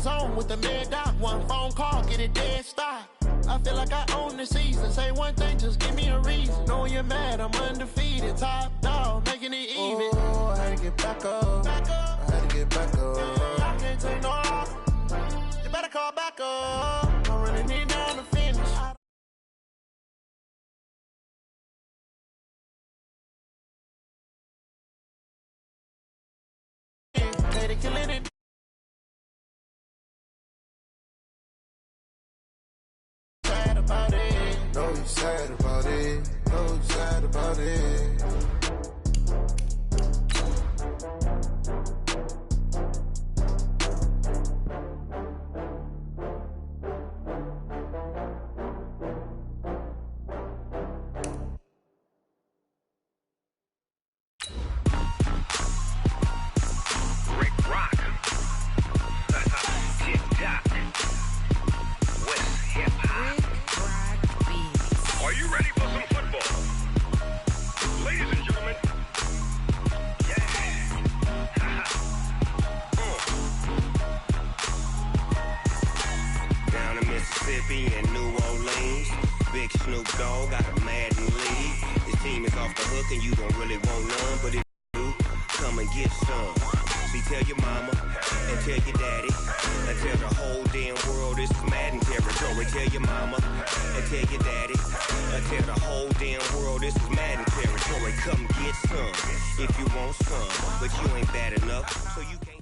zone with the mad dot. One phone call, get it dead stop. I feel like I own the season. Say one thing, just give me a reason. Knowing you're mad, I'm undefeated. Top dog, making it even. Oh, I had to get back up. I had to get back up. I can't take no off. You better call back up. I'm running it down to finish. Killing it. Sad about it. No, you sad about it. No, you sad about it. In New Orleans, Big Snoop Dogg got a mad in league. His team is off the hook and you don't really want none, but if you do, come and get some. See, tell your mama and tell your daddy and tell the whole damn world this is Madden territory. Tell your mama and tell your daddy and tell the whole damn world this is Madden territory. Come get some if you want some, but you ain't bad enough, so you can't.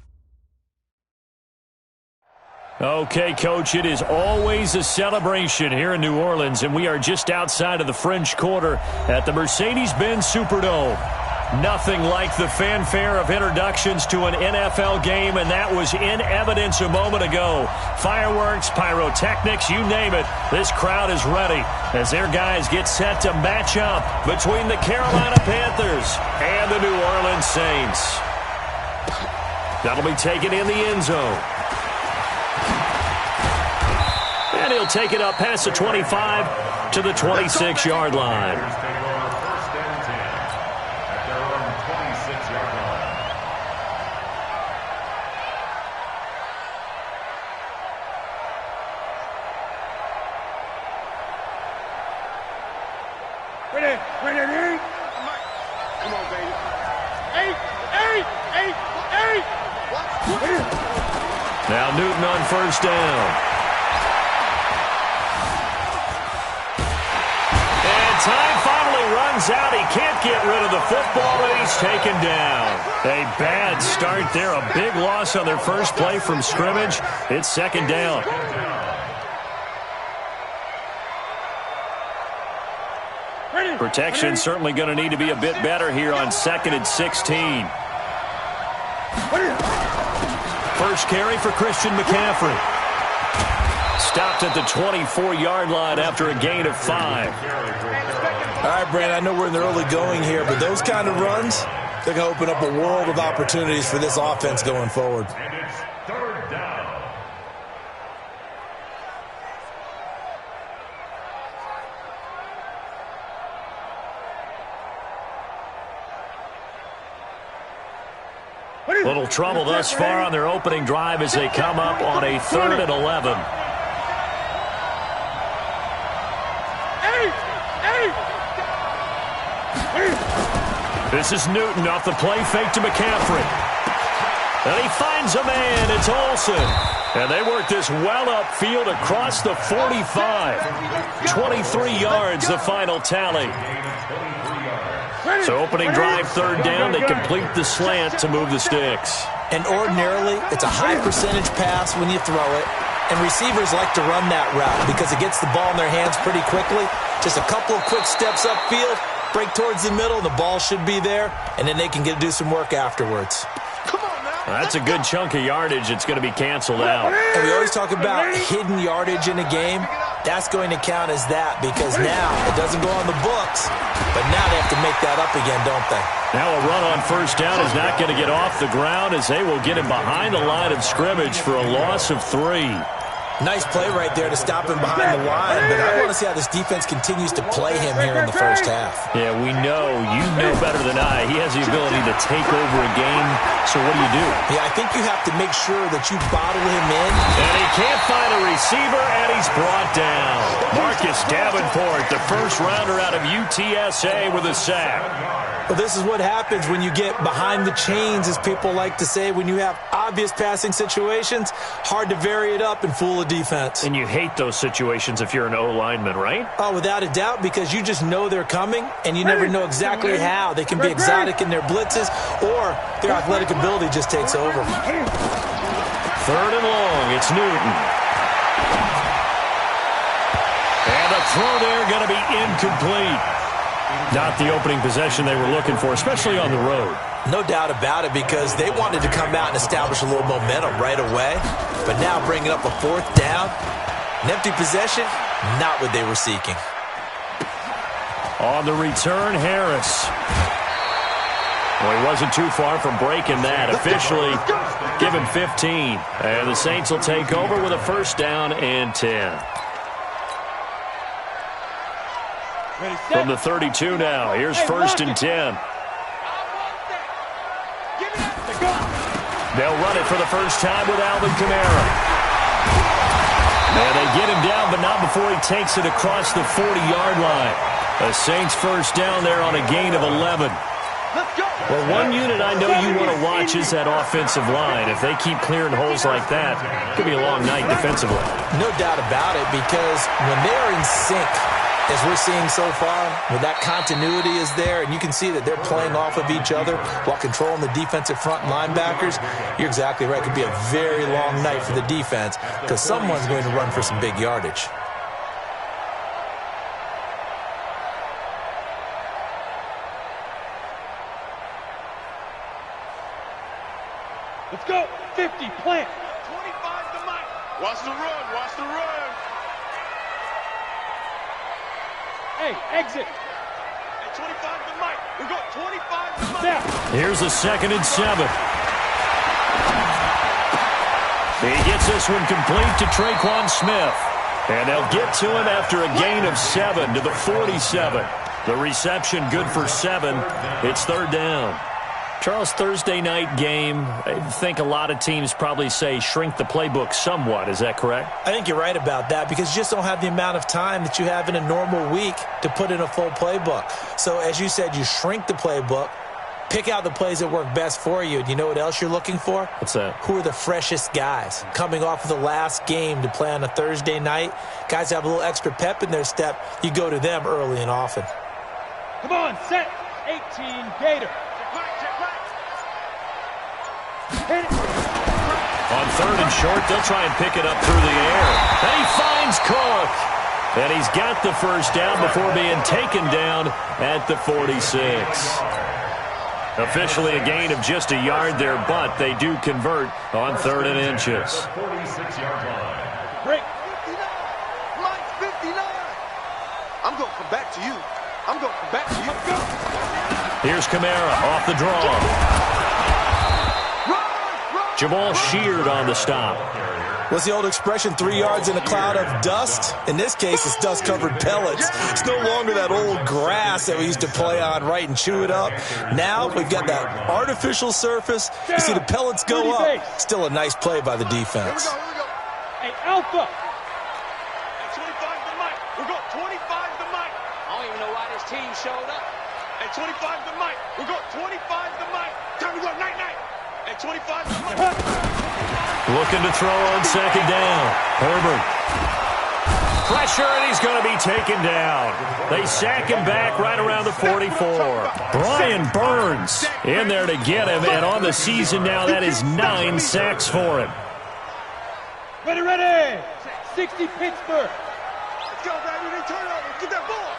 Okay, Coach, it is always a celebration here in New Orleans, and we are just outside of the French Quarter at the Mercedes-Benz Superdome. Nothing like the fanfare of introductions to an NFL game, and that was in evidence a moment ago. Fireworks, pyrotechnics, you name it. This crowd is ready as their guys get set to match up between the Carolina Panthers and the New Orleans Saints. That'll be taken in the end zone. And he'll take it up past the 25 to the 26-yard line. Ready. Come on, baby. Eight. Now Newton on first down. Time finally runs out. He can't get rid of the football, and he's taken down. A bad start there. A big loss on their first play from scrimmage. It's second down. Protection certainly going to need to be a bit better here on 2nd and 16. First carry for Christian McCaffrey. Stopped at the 24-yard line after a gain of 5. All right, Brandon, I know we're in the early going here, but those kind of runs, they're going to open up a world of opportunities for this offense going forward. And it's third down. Little trouble thus far on their opening drive as they come up on a 3rd and 11. This is Newton off the play fake to McCaffrey. And he finds a man. It's Olsen. And they work this well upfield across the 45. 23 yards, the final tally. So opening drive, 3rd down. They complete the slant to move the sticks. And ordinarily, it's a high percentage pass when you throw it. And receivers like to run that route because it gets the ball in their hands pretty quickly. Just a couple of quick steps upfield, break towards the middle, the ball should be there, and then they can do some work afterwards. That's a good chunk of yardage. It's going to be canceled out. And we always talk about hidden yardage in a game. That's going to count as that because now it doesn't go on the books, but now they have to make that up again, don't they? Now a run on first down is not going to get off the ground as they will get him behind the line of scrimmage for a loss of 3. Nice play right there to stop him behind the line, but I want to see how this defense continues to play him here in the first half. Yeah, we know. You know better than I. He has the ability to take over a game, so what do? Yeah, I think you have to make sure that you bottle him in. And he can't find a receiver, and he's brought down. Marcus Davenport, the first rounder out of UTSA with a sack. Well, this is what happens when you get behind the chains, as people like to say. When you have obvious passing situations, hard to vary it up and fool a defense. And you hate those situations if you're an O-lineman, right? Oh, without a doubt, because you just know they're coming, and you never know exactly how. They can be exotic in their blitzes, or their athletic ability just takes over. 3rd and long, it's Newton. And the throw there going to be incomplete. Not the opening possession they were looking for, especially on the road. No doubt about it, because they wanted to come out and establish a little momentum right away. But now bringing up a 4th down, an empty possession, not what they were seeking. On the return, Harris. Well, he wasn't too far from breaking that. Officially, give him 15. And the Saints will take over with a 1st down and 10. From the 32 now, here's 1st and 10. They'll run it for the first time with Alvin Kamara. And they get him down, but not before he takes it across the 40-yard line. The Saints 1st down there on a gain of 11. Well, one unit I know you want to watch is that offensive line. If they keep clearing holes like that, it could be a long night defensively. No doubt about it, because when they're in sync, as we're seeing so far, when that continuity is there, and you can see that they're playing off of each other while controlling the defensive front linebackers, you're exactly right. It could be a very long night for the defense, because someone's going to run for some big yardage. Let's go. 50, plant. 25 to Mike. Watch the run. Watch the run. Hey, exit. Hey, 25 to Mike. We got 25 to Mike. Step. Here's a 2nd and 7. He gets this one complete to Traquan Smith. And they'll get to him after a gain of 7 to the 47. The reception good for 7. It's 3rd down. Charles, Thursday night game, I think a lot of teams probably say shrink the playbook somewhat. Is that correct? I think you're right about that, because you just don't have the amount of time that you have in a normal week to put in a full playbook. So, as you said, you shrink the playbook, pick out the plays that work best for you. And you know what else you're looking for? What's that? Who are the freshest guys? Coming off of the last game to play on a Thursday night, guys have a little extra pep in their step. You go to them early and often. Come on, set. 18, Gator. Hit it. On 3rd and short, they'll try and pick it up through the air. And he finds Cook. And he's got the 1st down before being taken down at the 46. Officially a gain of just a yard there, but they do convert on 3rd and inches. 46-yard line. Break. 59. Mike, 59. I'm going to come back to you. I'm going to come back to you. Here's Kamara off the draw. Jamal Sheard on the stop. What's the old expression, 3 yards in a cloud of dust? In this case, it's dust-covered pellets. It's no longer that old grass that we used to play on, right, and chew it up. Now we've got that artificial surface. You see the pellets go up. Still a nice play by the defense. Here we go. Hey, Alpha. Hey, 25 to Mike. We got 25 to Mike. I don't even know why this team showed up. Hey, 25 to Mike. We got 25 to Mike. Time to go night-night. Hey, 25 to Mike. Looking to throw on 2nd down. Herbert. Pressure, and he's going to be taken down. They sack him back right around the 44. Brian Burns in there to get him, and on the season now, that is 9 sacks for him. Ready, ready. 60, Pittsburgh. Let's go, baby. They turn over. Get that ball.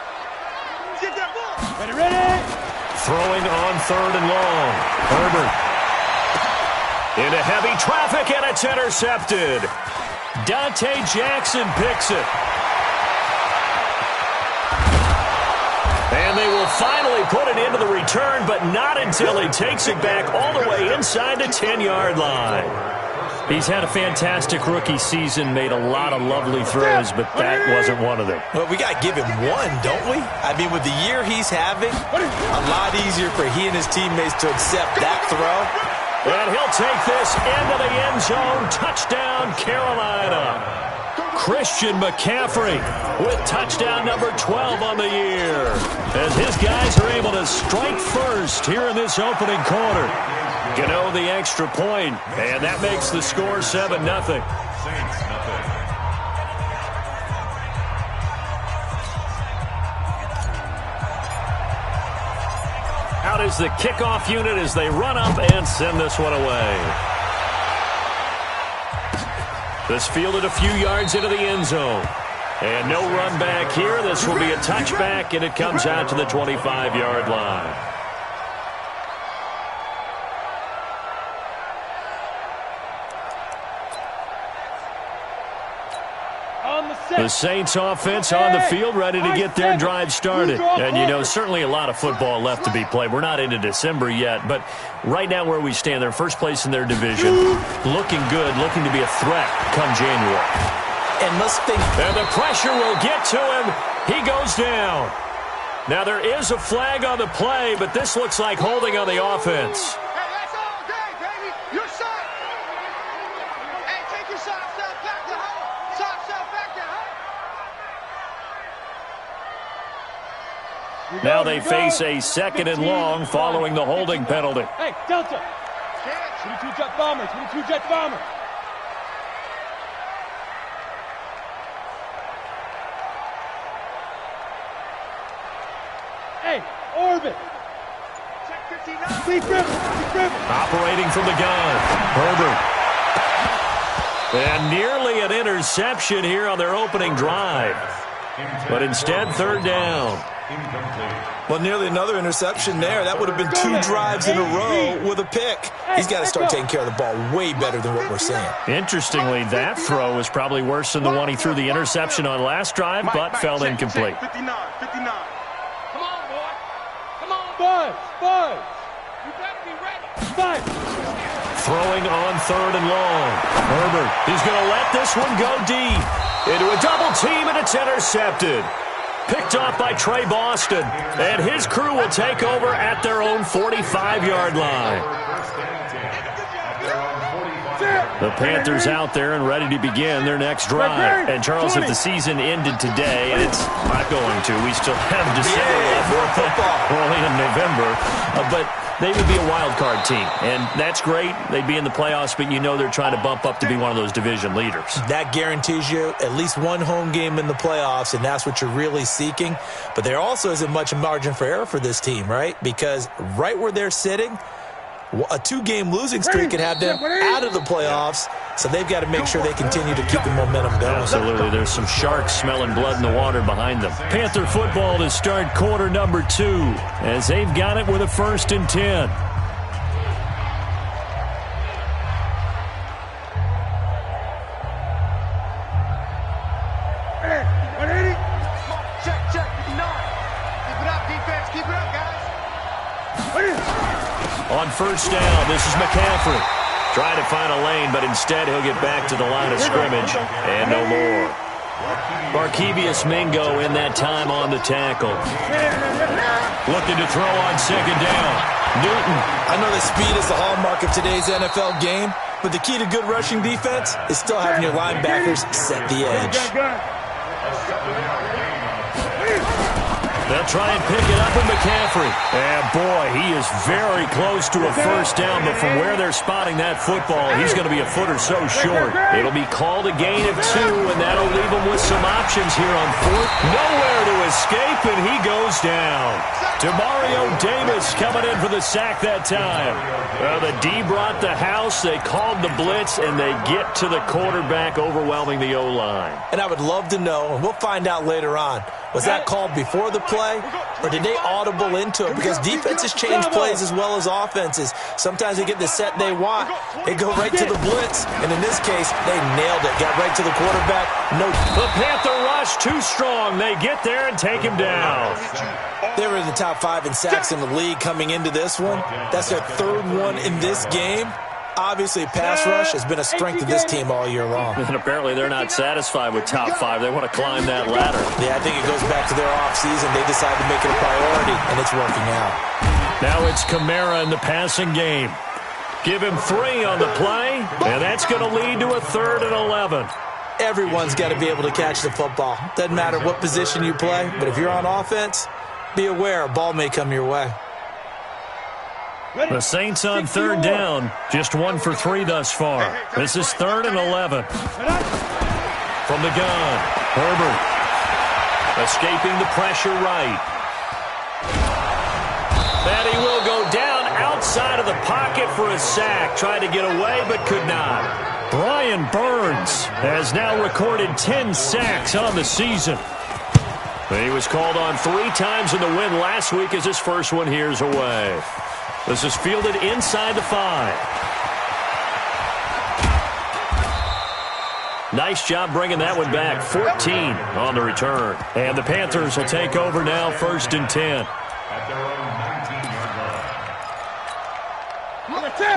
Get that ball. Ready, ready. Throwing on 3rd and long. Herbert. Into heavy traffic, and it's intercepted. Dante Jackson picks it. And they will finally put it into the return, but not until he takes it back all the way inside the 10-yard line. He's had a fantastic rookie season, made a lot of lovely throws, but that wasn't one of them. Well, we got to give him one, don't we? I mean, with the year he's having, a lot easier for he and his teammates to accept that throw. And he'll take this into the end zone. Touchdown, Carolina. Christian McCaffrey with touchdown number 12 on the year, as his guys are able to strike first here in this opening quarter. Gano the extra point, and that makes the score 7-0. Out is the kickoff unit as they run up and send this one away. This fielded a few yards into the end zone. And no run back here. This will be a touchback, and it comes out to the 25-yard line. The Saints offense on the field, ready to get their drive started. And, you know, certainly a lot of football left to be played. We're not into December yet, but right now where we stand, they're first place in their division, looking good, looking to be a threat come January. And let's think. And the pressure will get to him. He goes down. Now, there is a flag on the play, but this looks like holding on the offense. Now they face a 2nd and long following the holding penalty. Hey, Delta. 22 Jet Bomber, 22 Jet Bomber. Hey, Orbit. Check 59. Deep river. Operating from the gun. Herbert. And nearly an interception here on their opening drive. But instead, 3rd down. Well, nearly another interception there. That would have been 2 drives in a row with a pick. He's got to start taking care of the ball way better than what we're seeing. Interestingly, that throw is probably worse than the one he threw the interception on last drive, but fell incomplete. 59. Come on, boy. Come on. Buzz. You better be ready. Buzz. Throwing on 3rd and long. Herbert, he's going to let this one go deep. Into a double team, and it's intercepted. Picked off by Trey Boston, and his crew will take over at their own 45-yard line. The Panthers out there and ready to begin their next drive. And, Charles, if the season ended today, and it's not going to, we still have December left, early in November, but they would be a wild card team, and that's great. They'd be in the playoffs, but you know they're trying to bump up to be one of those division leaders. That guarantees you at least one home game in the playoffs, and that's what you're really seeking. But there also isn't much margin for error for this team, right? Because right where they're sitting, a 2-game losing streak could have them out of the playoffs, so they've got to make sure they continue to keep the momentum going. Absolutely. There's some sharks smelling blood in the water behind them. Panther football to start quarter number 2 as they've got it with a 1st and 10. Check. 59. Keep it up, defense. Keep it up, guys. On 1st down, this is McCaffrey. Trying to find a lane, but instead he'll get back to the line of scrimmage and no more. Barkevius Mingo in that time on the tackle. Looking to throw on 2nd down. Newton. I know that speed is the hallmark of today's NFL game, but the key to good rushing defense is still having your linebackers set the edge. They'll try and pick it up with McCaffrey. And, boy, he is very close to a 1st down, but from where they're spotting that football, he's going to be a foot or so short. It'll be called a gain of 2, and that'll leave him with some options here on 4th. Nowhere to escape, and he goes down. Demario Davis coming in for the sack that time. Well, the D brought the house, they called the blitz, and they get to the quarterback, overwhelming the O-line. And I would love to know, and we'll find out later on, was that called before the play, or did they audible into it? Because defenses change plays as well as offenses. Sometimes they get the set they want. They go right to the blitz, and in this case, they nailed it. Got right to the quarterback. No. The Panther rush too strong. They get there and take him down. They were in the top 5 in sacks in the league coming into this one. That's their 3rd one in this game. Obviously, pass rush has been a strength of this team all year long. And apparently they're not satisfied with top 5. They want to climb that ladder. Yeah, I think it goes back to their offseason. They decided to make it a priority, and it's working out. Now it's Kamara in the passing game. Give him 3 on the play, and that's going to lead to a 3rd and 11. Everyone's got to be able to catch the football. Doesn't matter what position you play, but if you're on offense, be aware a ball may come your way. The Saints on 3rd down, just 1 for 3 thus far. This is 3rd and 11. From the gun, Herbert. Escaping the pressure right. And he will go down outside of the pocket for a sack. Tried to get away, but could not. Brian Burns has now recorded 10 sacks on the season. He was called on 3 times in the win last week as his first one here's away. This is fielded inside the 5. Nice job bringing that one back. 14 on the return. And the Panthers will take over now, 1st and 10.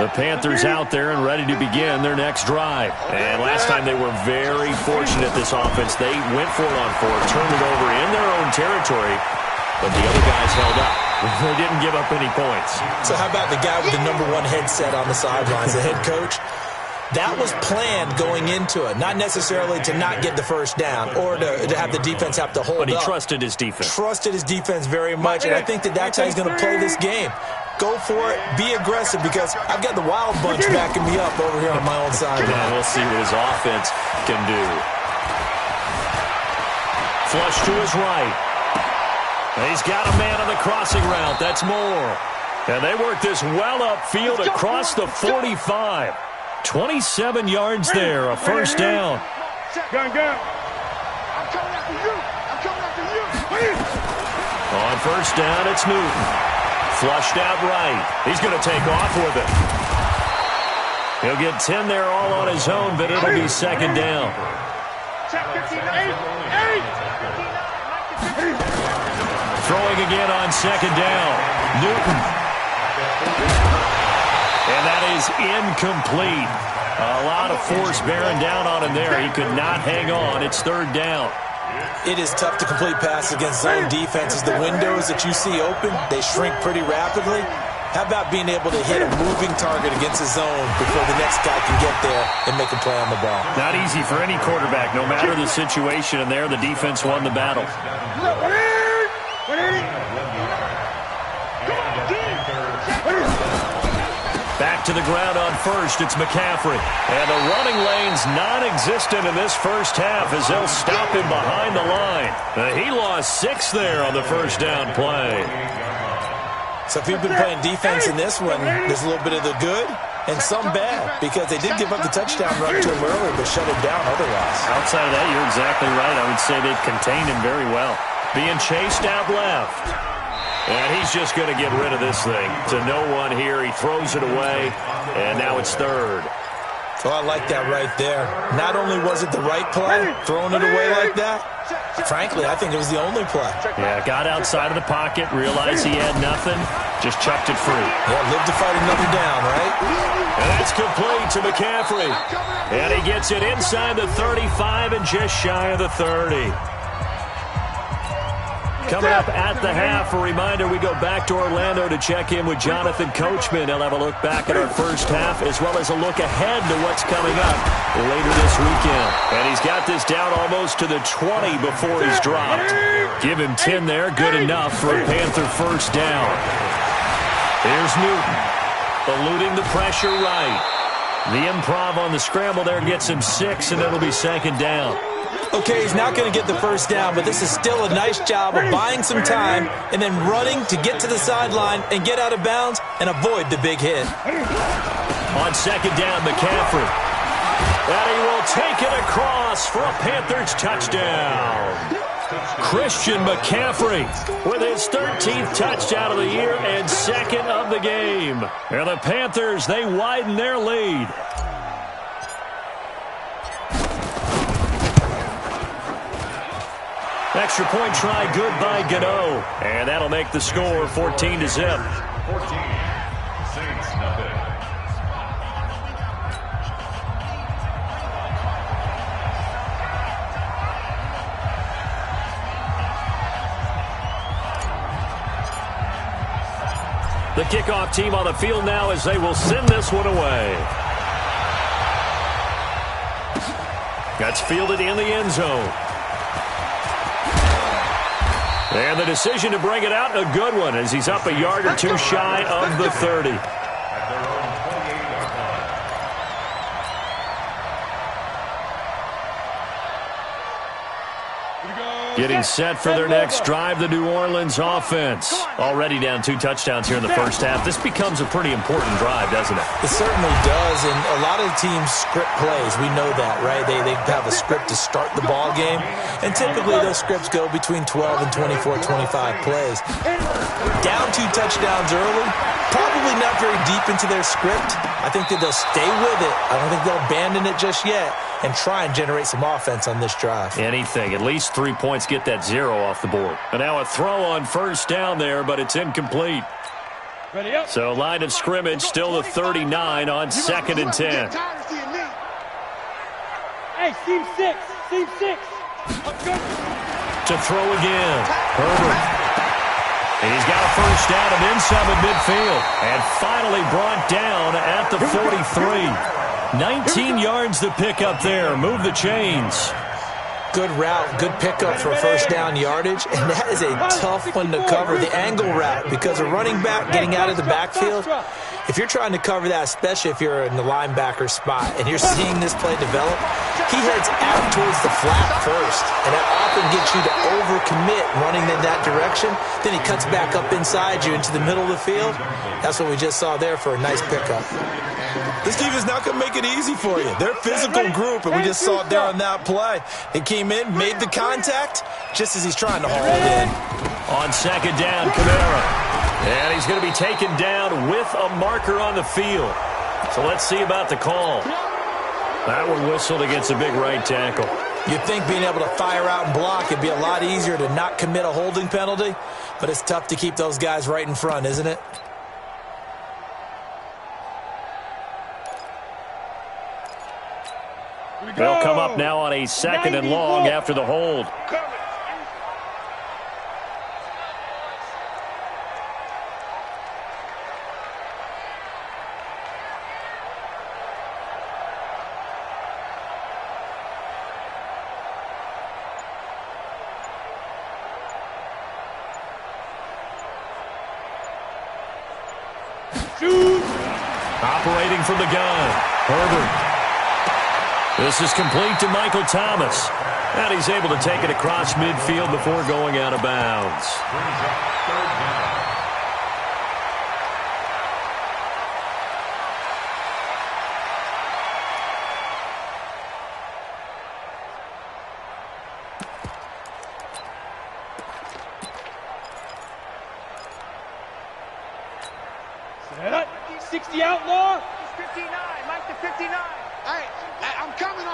The Panthers out there and ready to begin their next drive. And last time they were very fortunate, this offense. They went for it on 4, turned it over in their own territory, but the other guys held up. They didn't give up any points. So how about the guy with the #1 headset on the sidelines, the head coach? That was planned going into it, not necessarily to not get the first down or to have the defense have to hold up. But he trusted his defense. Trusted his defense very much, and I think that's how he's going to play this game. Go for it. Be aggressive because I've got the wild bunch backing me up over here on my own side. Yeah, we'll see what his offense can do. Flush to his right. He's got a man on the crossing route. That's Moore. And they work this well upfield across the 45. 27 yards there, a first down. Gun. I'm coming after you. I'm coming after you. On first down, it's Newton. Flushed out right. He's going to take off with it. He'll get 10 there all on his own, but it'll be second down. Throwing again on second down. Newton. And that is incomplete. A lot of force bearing down on him there. He could not hang on. It's 3rd down. It is tough to complete passes against zone defenses. The windows that you see open, they shrink pretty rapidly. How about being able to hit a moving target against a zone before the next guy can get there and make a play on the ball? Not easy for any quarterback, no matter the situation. And there, the defense won the battle. Back to the ground on first, it's McCaffrey. And the running lane's non-existent in this first half as they'll stop him behind the line. He lost 6 there on the first down play. So if you've been playing defense in this one, there's a little bit of the good and some bad because they did give up the touchdown run to him earlier but shut him down otherwise. Outside of that, you're exactly right. I would say they've contained him very well. Being chased out left. And he's just going to get rid of this thing. To no one here. He throws it away, and now it's 3rd. So I like that right there. Not only was it the right play, throwing it away like that, frankly, I think it was the only play. Yeah, got outside of the pocket, realized he had nothing, just chucked it free. Yeah, live to fight another down, right? And that's complete to McCaffrey. And he gets it inside the 35 and just shy of the 30. Coming up at the half, a reminder, we go back to Orlando to check in with Jonathan Coachman. He'll have a look back at our first half as well as a look ahead to what's coming up later this weekend. And he's got this down almost to the 20 before he's dropped. Give him 10 there, good enough for a Panther first down. Here's Newton, eluding the pressure right. The improv on the scramble there gets him 6, and it'll be second down. Okay, he's not going to get the first down, but this is still a nice job of buying some time and then running to get to the sideline and get out of bounds and avoid the big hit. On second down, McCaffrey. And he will take it across for a Panthers touchdown. Christian McCaffrey with his 13th touchdown of the year and 2nd of the game. And the Panthers, they widen their lead. Extra point try good by Gano. And that'll make the score 14-0. The kickoff team on the field now as they will send this one away. That's fielded in the end zone. And the decision to bring it out, a good one, as he's up a yard or two shy of the 30. Getting set for their next drive, the New Orleans offense. Already down 2 touchdowns here in the first half. This becomes a pretty important drive, doesn't it? It certainly does, and a lot of teams script plays. We know that, right? They have a script to start the ball game, and typically those scripts go between 12 and 24, 25 plays. Down 2 touchdowns early, probably not very deep into their script. I think that they'll stay with it. I don't think they'll abandon it just yet and try and generate some offense on this drive. Anything. At least 3 points, get that 0 off the board. And now a throw on first down there, but it's incomplete. Ready up. So line of scrimmage still the 39 on 2nd and 10. Hey, seam 6. Seam 6. To throw again. Herbert. And he's got a first down and then some at midfield. And finally brought down at the 43. 19 yards to pick up there. Move the chains. Good route, good pickup for first down yardage, and that is a tough one to cover, the angle route, because a running back getting out of the backfield, if you're trying to cover that, especially if you're in the linebacker spot and you're seeing this play develop, he heads out towards the flat first, and that often gets you to overcommit running in that direction. Then he cuts back up inside you into the middle of the field. That's what we just saw there for a nice pickup. This team is not going to make it easy for you. They're a physical group, and we just saw it there on that play. He came in, made the contact, just as he's trying to haul it in. On 2nd down, Kamara. And he's going to be taken down with a marker on the field. So let's see about the call. That one whistled against a big right tackle. You'd think being able to fire out and block it'd be a lot easier to not commit a holding penalty, but it's tough to keep those guys right in front, isn't it? They'll come up now on a 2nd and long after the hold. Operating from the gun, Herbert. This is complete to Michael Thomas. And he's able to take it across midfield before going out of bounds. Set up. 60 outlaw. 59. Mike to 59. Hey, I'm coming.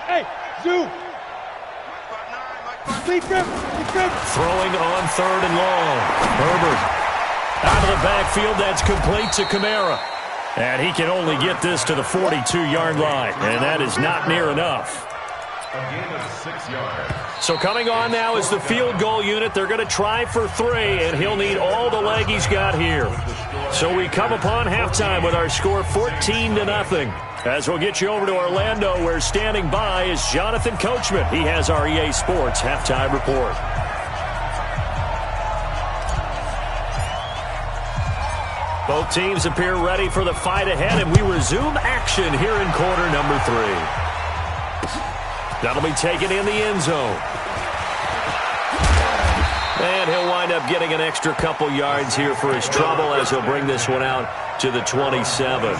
Hey, Zoo. Sleep grip. Throwing on 3rd and long. Herbert out of the backfield. That's complete to Kamara. And he can only get this to the 42-yard line. And that is not near enough. A gain of 6 yards. So coming on now is the field goal unit. They're going to try for 3, and he'll need all the leg he's got here. So we come upon halftime with our score 14-0. As we'll get you over to Orlando, where standing by is Jonathan Coachman. He has our EA Sports halftime report. Both teams appear ready for the fight ahead, and we resume action here in quarter number 3. That'll be taken in the end zone. And he'll wind up getting an extra couple yards here for his trouble as he'll bring this one out to the 27.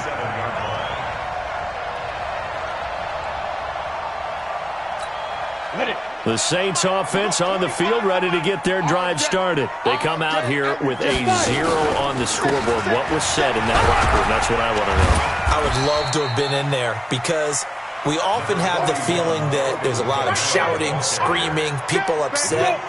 The Saints offense on the field ready to get their drive started. They come out here with a 0 on the scoreboard. What was said in that locker room? That's what I want to know. I would love to have been in there because we often have the feeling that there's a lot of shouting, screaming, people upset.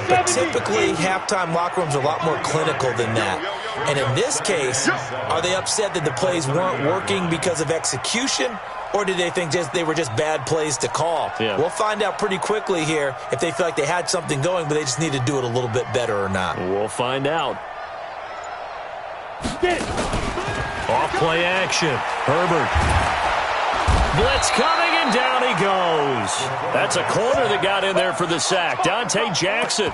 But typically, halftime locker rooms are a lot more clinical than that. And in this case, are they upset that the plays weren't working because of execution? Or did they think they were just bad plays to call? Yeah. We'll find out pretty quickly here if they feel like they had something going, but they just need to do it a little bit better or not. We'll find out. Off play action. Herbert. Blitz coming, and down he goes. That's a corner that got in there for the sack. Dante Jackson.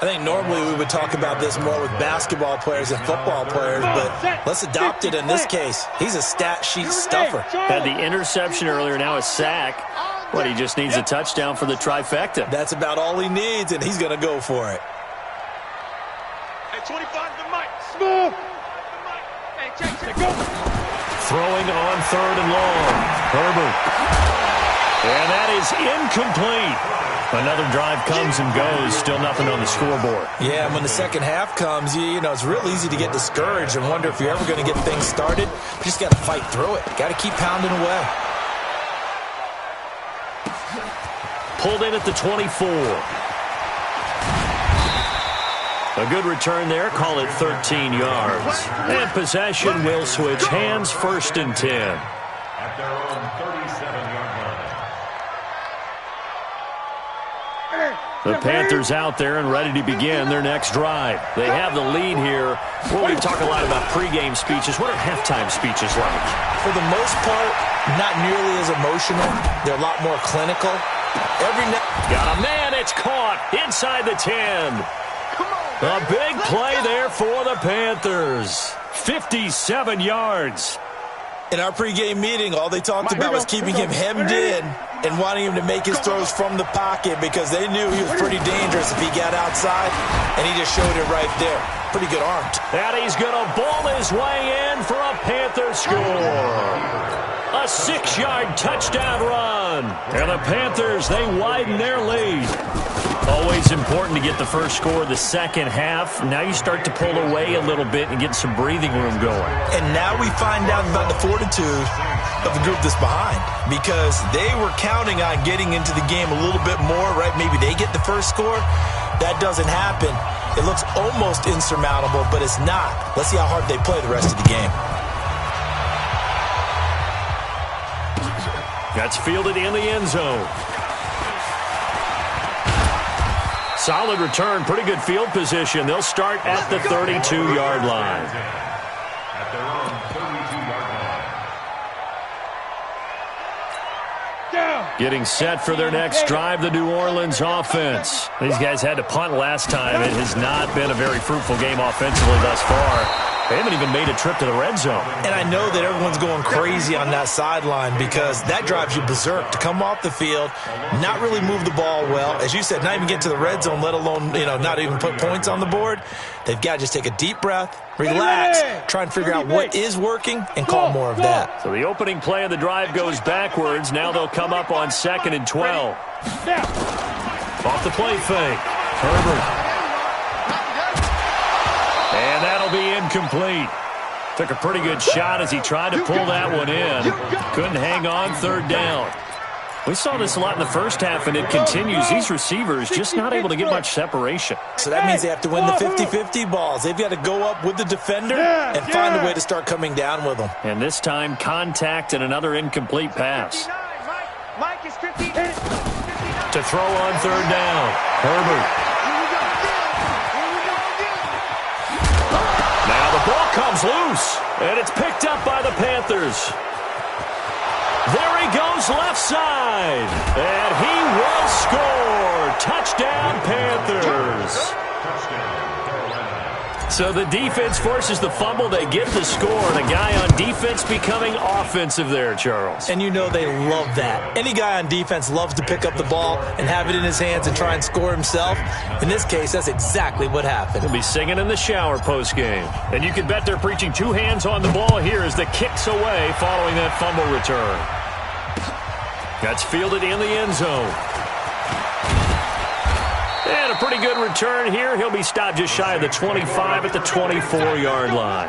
I think normally we would talk about this more with basketball players and football players, but let's adopt it in this case. He's a stat sheet stuffer. Had the interception earlier, now a sack. But he just needs a touchdown for the trifecta. That's about all he needs, and he's going to go for it. Hey, 25 to Mike. Smooth. Hey, check, go. Throwing on 3rd and long. Herbert. And that is incomplete. Another drive comes and goes. Still nothing on the scoreboard. Yeah, when the second half comes, you know, it's real easy to get discouraged and wonder if you're ever going to get things started. You just got to fight through it. Got to keep pounding away. Pulled in at the 24. A good return there. Call it 13 yards. And possession will switch hands. 1st and 10. At their own 37-yard line. The Panthers out there and ready to begin their next drive. They have the lead here. Well, we talk a lot about pregame speeches. What are halftime speeches like? For the most part, not nearly as emotional. They're a lot more clinical. Got a man. It's caught inside the 10. A big play there for the Panthers. 57 yards. In our pregame meeting, all they talked about was keeping him hemmed in and wanting him to make his throws from the pocket because they knew he was pretty dangerous if he got outside, and he just showed it right there. Pretty good armed. And he's going to ball his way in for a Panther score. A 6-yard touchdown run. And the Panthers, they widen their lead. Always important to get the first score of the second half. Now you start to pull away a little bit and get some breathing room going. And now we find out about the fortitude of the group that's behind, because they were counting on getting into the game a little bit more, right? Maybe they get the first score. That doesn't happen. It looks almost insurmountable, but it's not. Let's see how hard they play the rest of the game. That's fielded in the end zone. Solid return, pretty good field position. They'll start at the 32-yard line. At their own 32-yard line. Getting set for their next drive, the New Orleans offense. These guys had to punt last time. It has not been a very fruitful game offensively thus far. They haven't even made a trip to the red zone. And I know that everyone's going crazy on that sideline because that drives you berserk to come off the field, not really move the ball well. As you said, not even get to the red zone, let alone, not even put points on the board. They've got to just take a deep breath, relax, try and figure out what is working, and call more of that. So the opening play of the drive goes backwards. Now they'll come up on 2nd and 12. Off the play fake. Herbert. And that'll be incomplete. Took a pretty good shot as he tried to pull that one in. Couldn't hang on 3rd down. We saw this a lot in the first half, and it continues. These receivers just not able to get much separation. So that means they have to win the 50-50 balls. They've got to go up with the defender and find a way to start coming down with them. And this time, contact and another incomplete pass. Mike is 50. To throw on 3rd down. Herbert. Now the ball comes loose, and it's picked up by the Panthers. There he goes left side, and he will score. Touchdown, Panthers. So the defense forces the fumble. They get the score, and a guy on defense becoming offensive there, Charles. And you know they love that. Any guy on defense loves to pick up the ball and have it in his hands and try and score himself. In this case, that's exactly what happened. He'll be singing in the shower postgame. And you can bet they're preaching 2 hands on the ball here as the kick's away following that fumble return. That's fielded in the end zone. And a pretty good return here. He'll be stopped just shy of the 25 at the 24-yard line.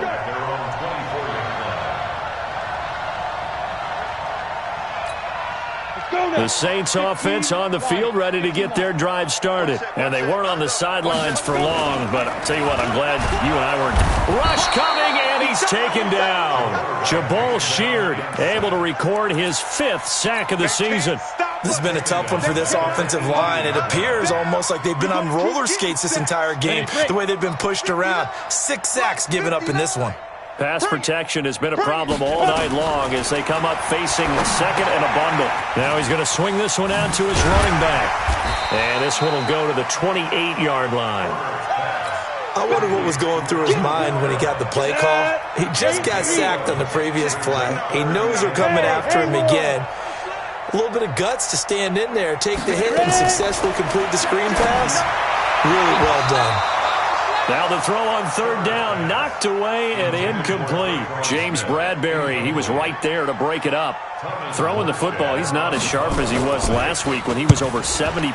The Saints offense on the field ready to get their drive started. And they weren't on the sidelines for long, but I'll tell you what, I'm glad you and I weren't. Rush coming, and he's taken down. Jabal Sheard able to record his 5th sack of the season. This has been a tough one for this offensive line. It appears almost like they've been on roller skates this entire game, the way they've been pushed around. 6 sacks given up in this one. Pass protection has been a problem all night long as they come up facing second and a bundle. Now he's going to swing this one out to his running back. And this one will go to the 28-yard line. I wonder what was going through his mind when he got the play call. He just got sacked on the previous play. He knows they're coming after him again. A little bit of guts to stand in there, take the hit, and successfully complete the screen pass. Really well done. Now the throw on third down, knocked away and incomplete. James Bradbury, he was right there to break it up. Throwing the football, he's not as sharp as he was last week when he was over 70%.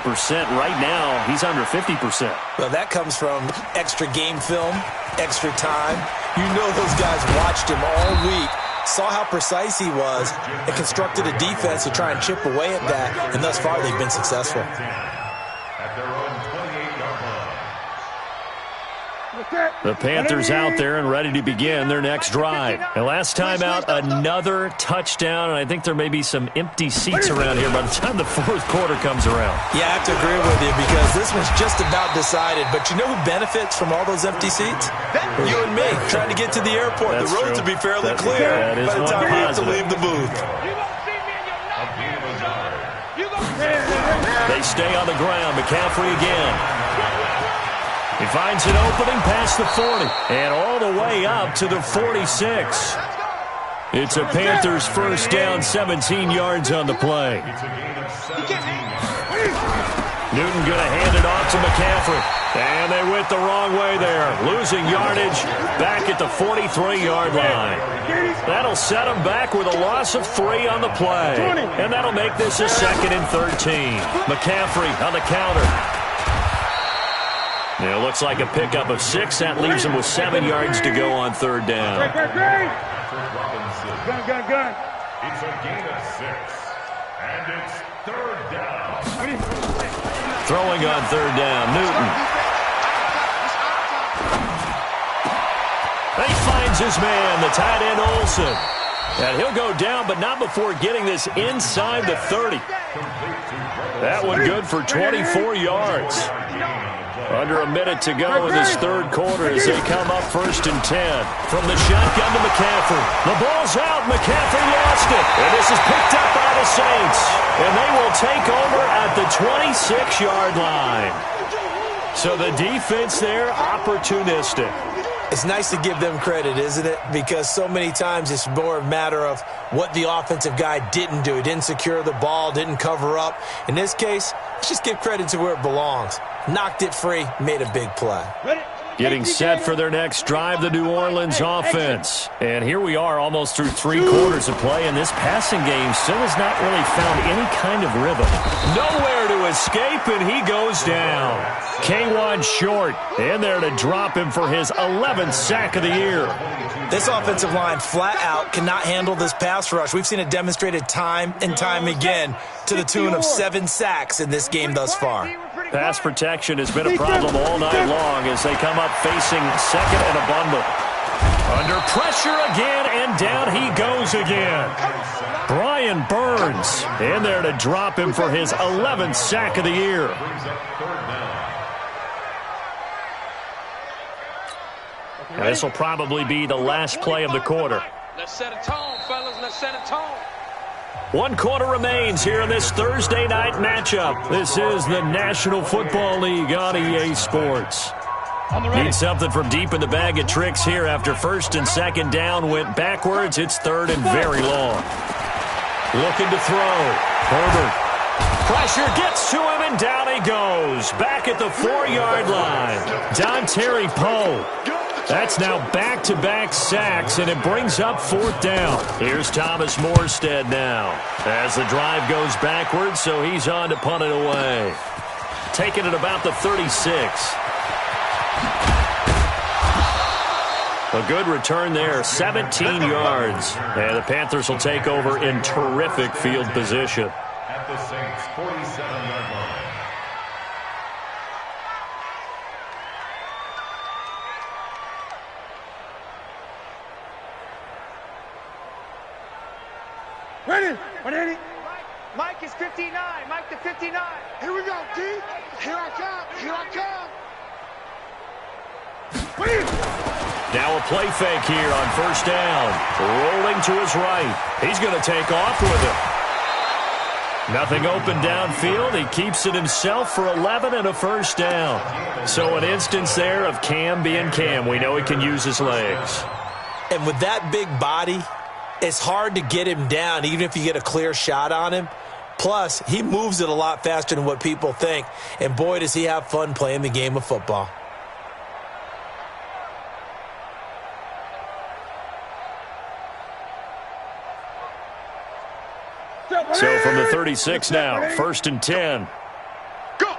Right now, he's under 50%. Well, that comes from extra game film, extra time. You know those guys watched him all week, saw how precise he was, and constructed a defense to try and chip away at that, and thus far they've been successful. At their own 28-yard line. The Panthers out there and ready to begin their next drive. And last time out, another touchdown, and I think there may be some empty seats around here by the time the fourth quarter comes around. Yeah, I have to agree with you because this one's just about decided. But you know who benefits from all those empty seats? You and me, trying to get to the airport. That's the roads true. will be fairly That clear is by the time we have to positive. leave the booth. They stay on the ground. McCaffrey again. He finds an opening past the 40 and all the way up to the 46. It's a Panthers first down, 17 yards on the play. Newton going to hand it off to McCaffrey. And they went the wrong way there. Losing yardage back at the 43-yard line. That'll set them back with a loss of 3 on the play. And that'll make this a 2nd and 13. McCaffrey on the counter. It looks like a pickup of 6. That leaves him with 7 yards to go on third down. Gun. It's a gain of 6. And it's third down. Throwing on third down, Newton. He finds his man, the tight end Olsen. And he'll go down, but not before getting this inside the 30. That one good for 24 yards. Under a minute to go in this third quarter as they come up 1st and 10. From the shotgun to McCaffrey. The ball's out. McCaffrey lost it. And this is picked up by the Saints. And they will take over at the 26-yard line. So the defense there, opportunistic. It's nice to give them credit, isn't it? Because so many times it's more a matter of what the offensive guy didn't do. He didn't secure the ball, didn't cover up. In this case, let's just give credit to where it belongs. Knocked it free, made a big play. Getting set for their next drive, the New Orleans offense. And here we are almost through 3 quarters of play, and this passing game still has not really found any kind of rhythm. Nowhere to escape, and he goes down. K1 Short in there to drop him for his 11th sack of the year. This offensive line flat out cannot handle this pass rush. We've seen it demonstrated time and time again to the tune of 7 sacks in this game thus far. Pass protection has been a problem all night long as they come up facing second and a bundle. Under pressure again, and down he goes again. Brian Burns in there to drop him for his 11th sack of the year. And this will probably be the last play of the quarter. Let's set a tone, fellas. Let's set a tone. 1 quarter remains here in this Thursday night matchup. This is the National Football League on EA Sports. Need something from deep in the bag of tricks here after 1st and 2nd down went backwards. It's 3rd and very long. Looking to throw. Herbert. Pressure gets to him, and down he goes. Back at the 4-yard line. Dontari Poe. That's now back-to-back sacks, and it brings up 4th down. Here's Thomas Morstead now as the drive goes backwards, so he's on to punt it away. Taking it about the 36. A good return there, 17 yards. And the Panthers will take over in terrific field position. At the Saints' 47-yard line. Ready? 180. Mike is 59. Mike to 59. Here we go, D. Here I come. Here I come. Wait. Now a play fake here on first down. Rolling to his right. He's going to take off with it. Nothing open downfield. He keeps it himself for 11 and a first down. So an instance there of Cam being Cam. We know he can use his legs. And with that big body, it's hard to get him down, even if you get a clear shot on him. Plus, he moves it a lot faster than what people think. And boy, does he have fun playing the game of football. So from the 36 now, 1st and 10. Go! Out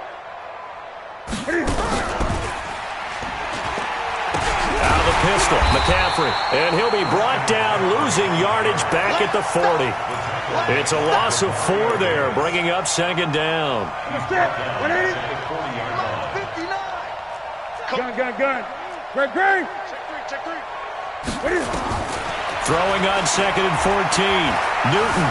of the pistol, McCaffrey. And he'll be brought down, losing yardage back at the 40. It's a loss of 4 there, bringing up 2nd down. Gun. Greg. Throwing on 2nd and 14. Newton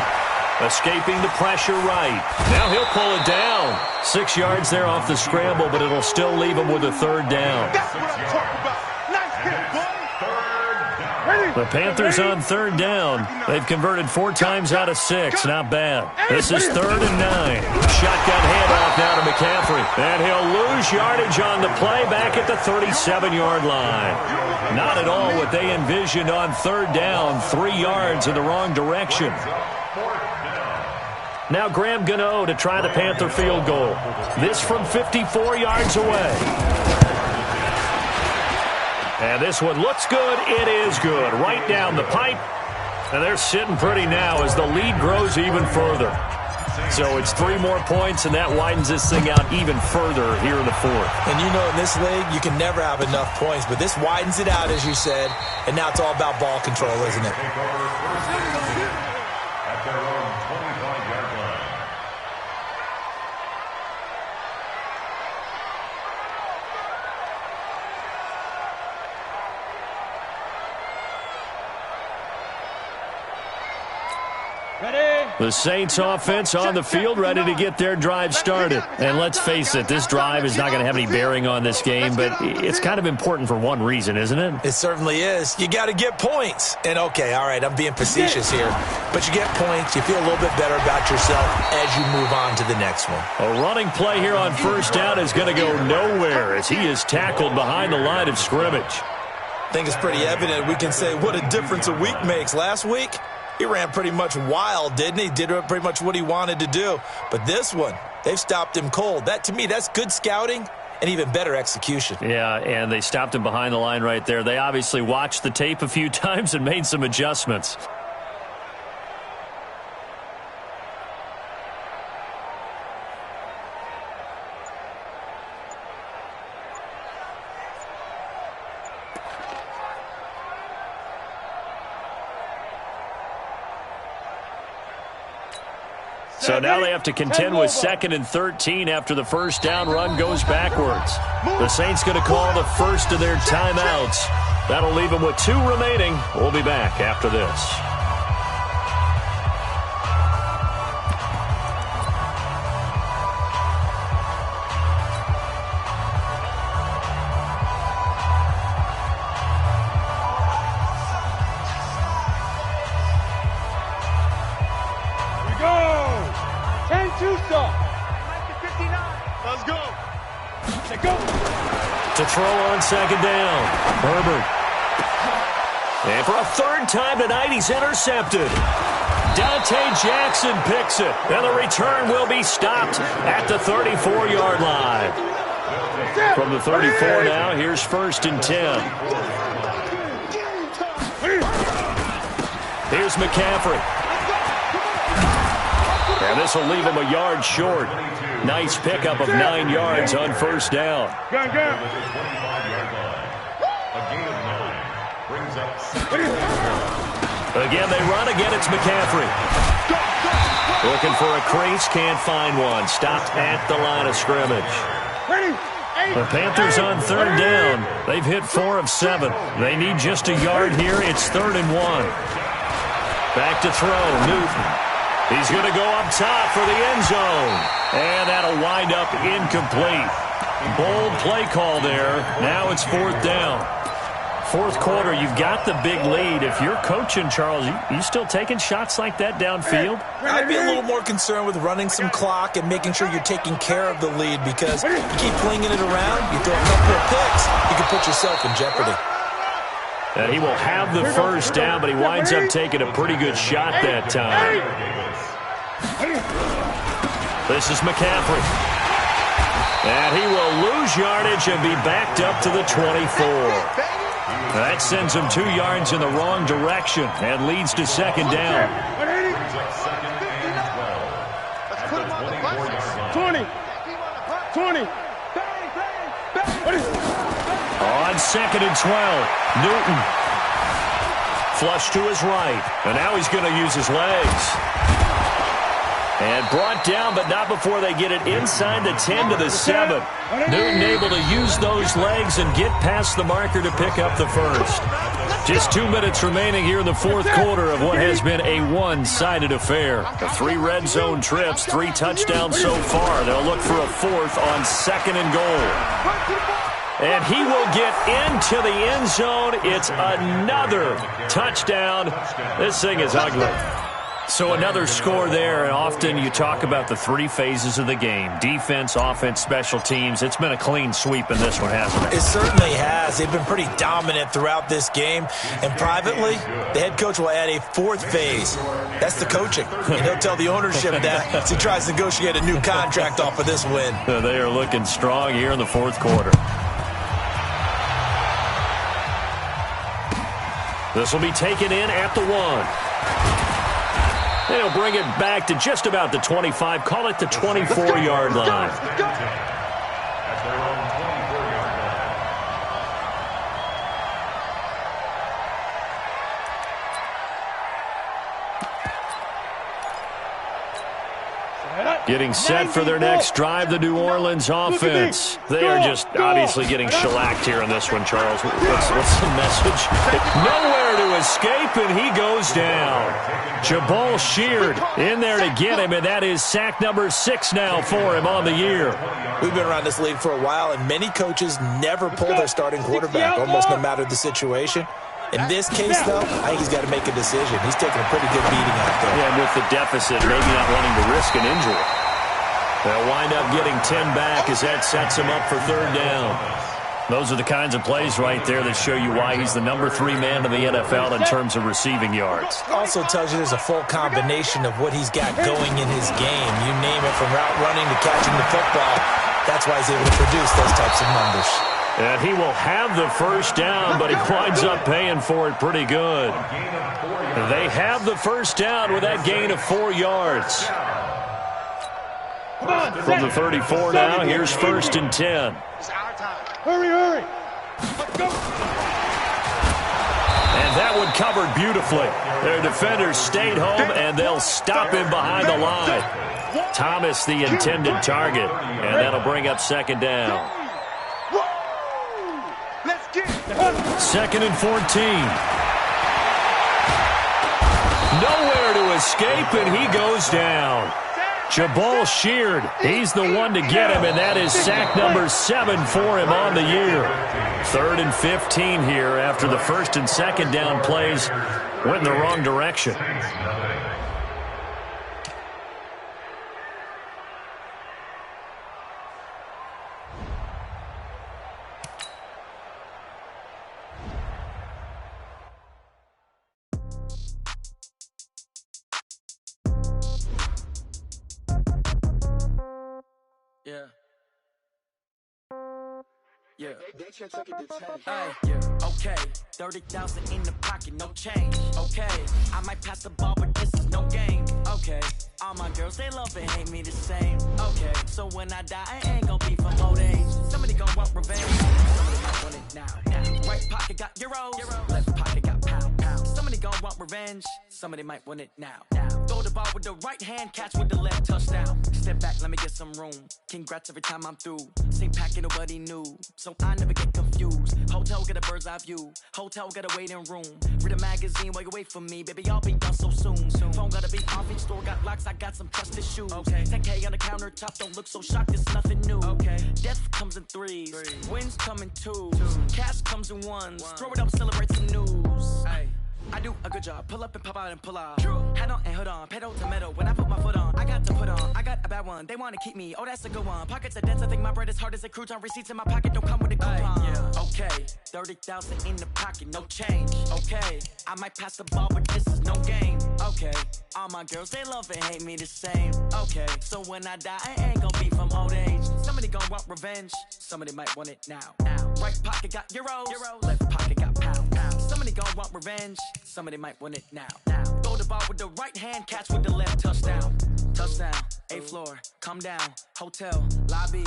escaping the pressure right. Now he'll pull it down. 6 yards there off the scramble, but it'll still leave him with a 3rd down. That's what I'm talking about. Nice hit, boy. The Panthers on 3rd down. They've converted 4 times out of 6. Not bad. This is 3rd and 9. Shotgun handoff now to McCaffrey. And he'll lose yardage on the play back at the 37-yard line. Not at all what they envisioned on 3rd down. 3 yards in the wrong direction. Now Graham Gano to try the Panther field goal. This from 54 yards away. And this one looks good. It is good. Right down the pipe. And they're sitting pretty now as the lead grows even further. So it's 3 more points, and that widens this thing out even further here in the 4th. And you know, in this league, you can never have enough points, but this widens it out, as you said, and now it's all about ball control, isn't it? At their own 25-yard line. The Saints offense on the field, ready to get their drive started. And let's face it, this drive is not going to have any bearing on this game, but it's kind of important for one reason, isn't it? It certainly is. You got to get points. And okay, all right, I'm being facetious here, but you get points, you feel a little bit better about yourself as you move on to the next one. A running play here on first down is going to go nowhere as he is tackled behind the line of scrimmage. I think it's pretty evident. We can say what a difference a week makes. Last week, he ran pretty much wild, didn't he? Did pretty much what he wanted to do. But this one, they've stopped him cold. That, to me, that's good scouting and even better execution. Yeah, and they stopped him behind the line right there. They obviously watched the tape a few times and made some adjustments. So now they have to contend with 2nd and 13 after the first down run goes backwards. The Saints going to call the first of their timeouts. That'll leave them with 2 remaining. We'll be back after this. To throw on 2nd down. Herbert. And for a 3rd time tonight, he's intercepted. Dante Jackson picks it. And the return will be stopped at the 34-yard line. From the 34 now, here's 1st and 10. Here's McCaffrey. And this will leave him a yard short. Nice pickup of 9 yards on first down. Again, they run. Again, it's McCaffrey. Looking for a crease, can't find one. Stopped at the line of scrimmage. The Panthers on 3rd down. They've hit 4 of 7. They need just a yard here. It's 3rd and 1. Back to throw, Newton. He's going to go up top for the end zone. And that'll wind up incomplete. Bold play call there. Now it's 4th down. Fourth quarter, you've got the big lead. If you're coaching, Charles, you still taking shots like that downfield? I'd be a little more concerned with running some clock and making sure you're taking care of the lead, because you keep flinging it around, you throw a couple of picks, you can put yourself in jeopardy. And he will have the first down, but he winds up taking a pretty good shot that time. This is McCaffrey. And he will lose yardage and be backed up to the 24. That sends him 2 yards in the wrong direction and leads to second down. 20. On second and 12, Newton. Flush to his right, and now he's going to use his legs. And brought down, but not before they get it inside the 10 to the 7. Newton able to use those legs and get past the marker to pick up the first. Just 2 minutes remaining here in the fourth quarter of what has been a one-sided affair. The 3 red zone trips, 3 touchdowns so far. They'll look for a fourth on second and goal. And he will get into the end zone. It's another touchdown. This thing is ugly. So another score there, and often you talk about the 3 phases of the game. Defense, offense, special teams. It's been a clean sweep in this one, hasn't it? It certainly has. They've been pretty dominant throughout this game. And privately, the head coach will add a 4th phase. That's the coaching. And he'll tell the ownership that as he tries to negotiate a new contract off of this win. They are looking strong here in the fourth quarter. This will be taken in at the 1. They'll bring it back to just about the 25. Call it the 24-yard line. Getting set for their next drive, the New Orleans offense. They are just obviously getting shellacked here in this one, Charles. What's the message? Nowhere to escape, and he goes down. Jabal Sheard in there to get him, and that is sack number 6 now for him on the year. We've been around this league for a while, and many coaches never pull their starting quarterback, almost no matter the situation. In this case, though, I think he's got to make a decision. He's taking a pretty good beating out there. Yeah, and with the deficit, maybe not wanting to risk an injury. They'll wind up getting 10 back as that sets him up for third down. Those are the kinds of plays right there that show you why he's the number 3 man in the NFL in terms of receiving yards. Also tells you there's a full combination of what he's got going in his game. You name it, from route running to catching the football. That's why he's able to produce those types of numbers. And he will have the first down, but he winds up paying for it pretty good. They have the first down with that gain of 4 yards. From the 34 now, here's 1st and 10. Hurry. Let's go. And that one covered beautifully. Their defenders stayed home, and they'll stop him behind the line. Thomas, the intended target, and that'll bring up second down. Let's get 2nd and 14. Nowhere to escape, and he goes down. Jabal Sheard, he's the one to get him, and that is sack number 7 for him on the year. 3rd and 15 here after the 1st and 2nd down plays went in the wrong direction. Yeah. Okay. 30,000 in the pocket, no change. Okay. I might pass the ball, but this is no game. Okay. All my girls, they love and hate me the same. Okay. So when I die, I ain't gonna be from old age. Somebody gonna want revenge. Somebody gonna want it now. Right pocket got euros. Left pocket got pound. Somebody gonna gon' want revenge. Somebody might want it now. Throw the ball with the right hand, catch with the left, touchdown. Step back, let me get some room. Congrats every time I'm through. Same packet, nobody knew, so I never get confused. Hotel get a bird's eye view. Hotel get a waiting room. Read a magazine while you wait for me, baby. I'll be done so soon. Phone gotta be off, each store got locks. I got some trusted shoes. Okay. 10K on the countertop, don't look so shocked. It's nothing new. Okay. Death comes in threes. Wins come in twos. Cash comes in ones. Throw it up, celebrate some news. Ay. I do a good job, pull up and pop out and pull out. Head on and hood on, pedal to metal. When I put my foot on, I got to put on. I got a bad one, they wanna keep me. Oh, that's a good one. Pockets are dense, I think my bread is hard as a crouton. Receipts in my pocket don't come with a coupon. Yeah. Okay, 30,000 in the pocket, no change. Okay, I might pass the ball, but this is no game. Okay, all my girls, they love and hate me the same. Okay, so when I die, I ain't gon' be from old age. Somebody gon' want revenge, somebody might want it now. Right pocket got euros, left pocket got pounds. Somebody gon' want revenge, somebody might want it now. Throw the ball with the right hand, catch with the left, touchdown. Touchdown, 8th floor, come down, hotel, lobby.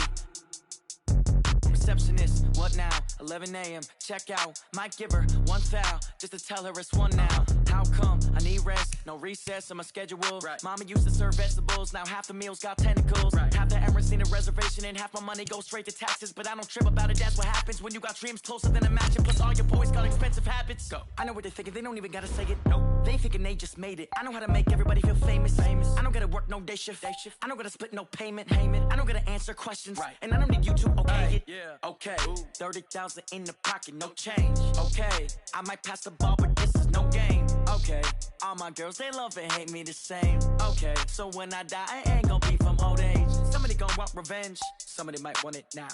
Receptionist, what now? 11 a.m., check out. Might give her one foul, just to tell her it's one now. How come? I need rest, no recess in my schedule. Right. Mama used to serve vegetables, now half the meals got tentacles. Right. Half the Emirates need a reservation and half my money goes straight to taxes. But I don't trip about it, that's what happens when you got dreams closer than a match. And plus all your boys got expensive habits. Go. I know what they're thinking, they don't even gotta say it. Nope. They ain't thinking they just made it. I know how to make everybody feel famous. I don't gotta work no day shift. I don't gotta split no payment. I don't gotta answer questions. Right. And I don't need you to okay it. Yeah. Okay, 30,000 in the pocket, no change. Okay, I might pass the ball, but this is no game. Okay, all my girls, they love and hate me the same. Okay, so when I die, I ain't gon' be from old age. Somebody gon' want revenge, somebody might want it now.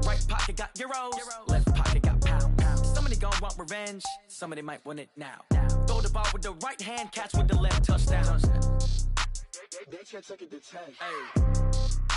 Right pocket got euros, left pocket got pounds. Somebody gon' want revenge, somebody might want it now. Throw the ball with the right hand, catch with the left, touchdown. They can't take it to 10.